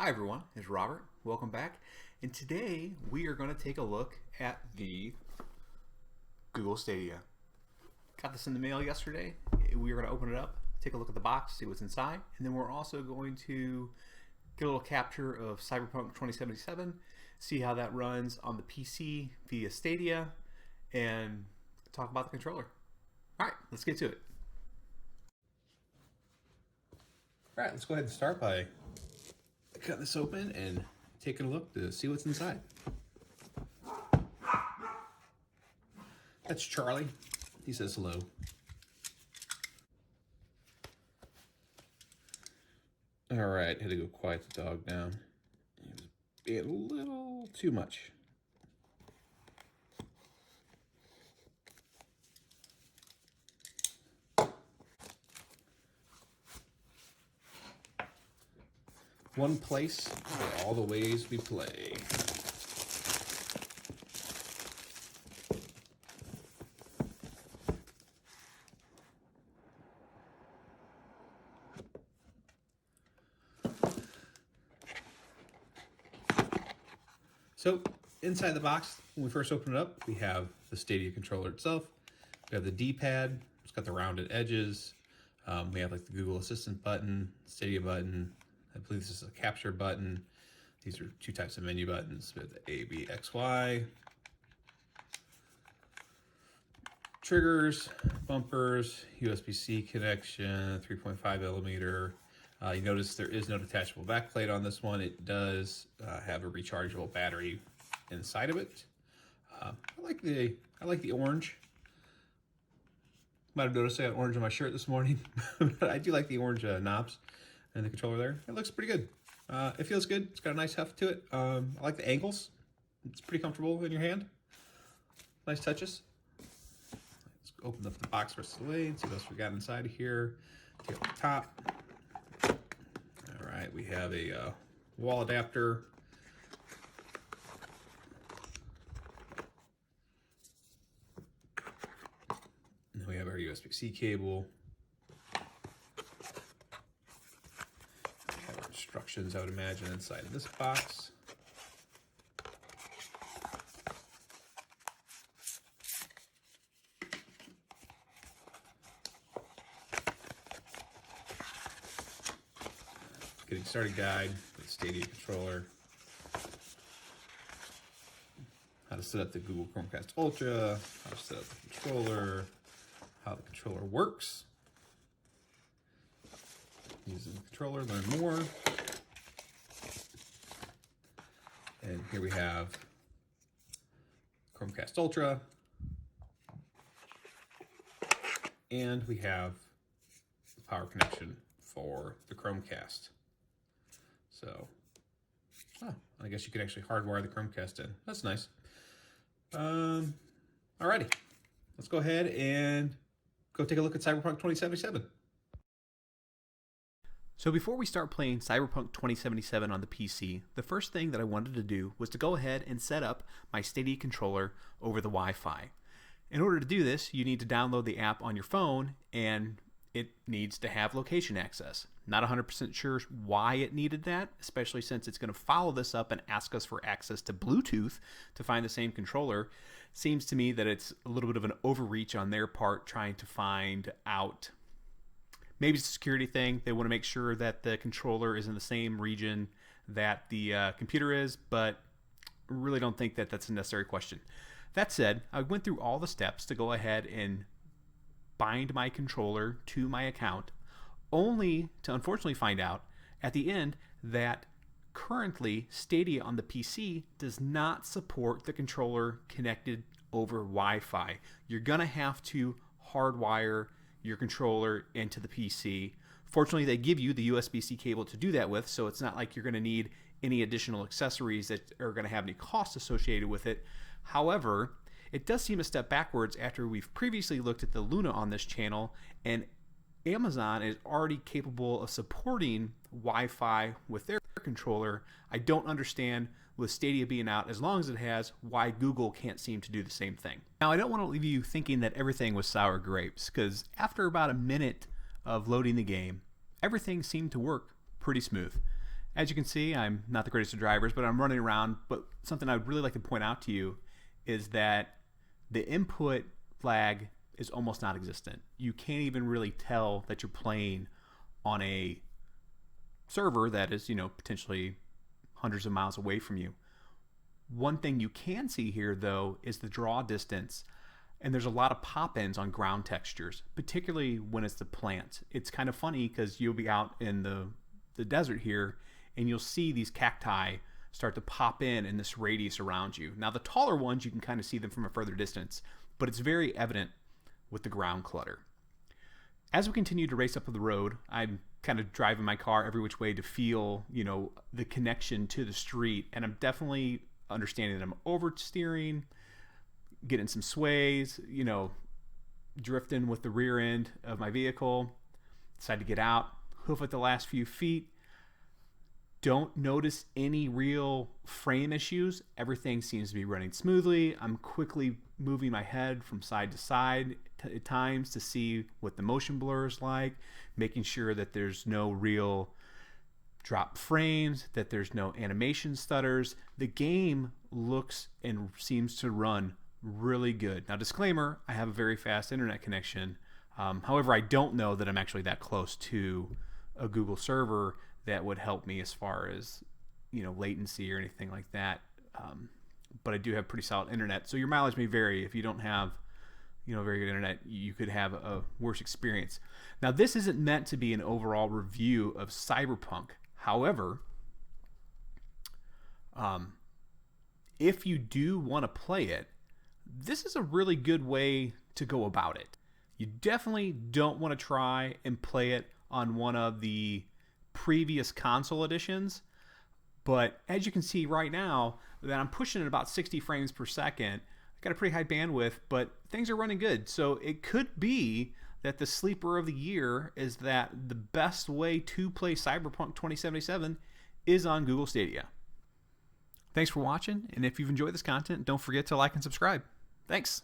Hi everyone, it's Robert. Welcome back. And today we are going to take a look at the Google Stadia. Got this in the mail yesterday. We are going to open it up, take a look at the box, see what's inside, and then we're also going to get a little capture of Cyberpunk 2077, see how that runs on the PC via Stadia, and talk about the controller. All right, let's get to it. All right, let's go ahead and start by cut this open and taking a look to see what's inside. That's Charlie. He says hello. All right, had to go quiet the dog down. He was being a little too much. One place for all the ways we play. So inside the box, when we first open it up, we have the Stadia controller itself. We have the D-pad. It's got the rounded edges. We have like the Google Assistant button, Stadia button. I believe this is a capture button. These are two types of menu buttons with A, B, X, Y. Triggers, bumpers, USB-C connection, 3.5 millimeter. You notice there is no detachable backplate on this one. It does have a rechargeable battery inside of it. I like the orange. Might have noticed I got orange on my shirt this morning, but I do like the orange knobs and the controller there. It looks pretty good. It feels good. It's got a nice heft to it. I like the angles. It's pretty comfortable in your hand. Nice touches. Let's open up the box rest of the way and see what else we got inside of here. Take off the top. All right, we have a wall adapter. And then we have our USB-C cable. Instructions, I would imagine, inside of this box. Getting started guide with Stadia controller. How to set up the Google Chromecast Ultra, how to set up the controller, how the controller works. Using the controller, learn more. And here we have Chromecast Ultra. And we have the power connection for the Chromecast. So, I guess you could actually hardwire the Chromecast in. That's nice. Alrighty, let's go ahead and go take a look at Cyberpunk 2077. So before we start playing Cyberpunk 2077 on the PC, the first thing that I wanted to do was to go ahead and set up my Stadia controller over the Wi-Fi. In order to do this, you need to download the app on your phone, and it needs to have location access. Not 100% sure why it needed that, especially since it's going to follow this up and ask us for access to Bluetooth to find the same controller. Seems to me that it's a little bit of an overreach on their part trying to find out. Maybe it's a security thing. They want to make sure that the controller is in the same region that the computer is, but really don't think that that's a necessary question. That said, I went through all the steps to go ahead and bind my controller to my account, only to unfortunately find out at the end that currently Stadia on the PC does not support the controller connected over Wi-Fi. You're going to have to hardwire your controller into the PC. Fortunately, they give you the USB-C cable to do that with, so it's not like you're going to need any additional accessories that are going to have any cost associated with it. However, it does seem a step backwards after we've previously looked at the Luna on this channel, and Amazon is already capable of supporting Wi-Fi with their controller. I don't understand, with Stadia being out as long as it has, why Google can't seem to do the same thing. Now, I don't want to leave you thinking that everything was sour grapes, because after about a minute of loading the game, everything seemed to work pretty smooth. As you can see, I'm not the greatest of drivers, but I'm running around. But something I'd really like to point out to you is that the input lag is almost non-existent. You can't even really tell that you're playing on a server that is, potentially hundreds of miles away from you. One thing you can see here, though, is the draw distance. And there's a lot of pop-ins on ground textures, particularly when it's the plant. It's kind of funny because you'll be out in the desert here, and you'll see these cacti start to pop in this radius around you. Now, the taller ones, you can kind of see them from a further distance, but it's very evident with the ground clutter. As we continue to race up the road, I'm kind of driving my car every which way to feel, the connection to the street, and I'm definitely understanding that I'm oversteering, getting some sways, drifting with the rear end of my vehicle. Decide to get out, hoof it the last few feet. Don't notice any real frame issues. Everything seems to be running smoothly. I'm quickly moving my head from side to side at times to see what the motion blur is like, making sure that there's no real drop frames, that there's no animation stutters. The game looks and seems to run really good. Now, disclaimer, I have a very fast internet connection. However, I don't know that I'm actually that close to a Google server that would help me as far as, latency or anything like that. But I do have pretty solid internet. So your mileage may vary. If you don't have, very good internet, you could have a worse experience. Now, this isn't meant to be an overall review of Cyberpunk. However, if you do want to play it, this is a really good way to go about it. You definitely don't want to try and play it on one of the previous console editions, but as you can see right now, that I'm pushing at about 60 frames per second. I've got a pretty high bandwidth, but things are running good. So it could be that the sleeper of the year is that the best way to play Cyberpunk 2077 is on Google Stadia. Thanks for watching, and if you've enjoyed this content, don't forget to like and subscribe. Thanks.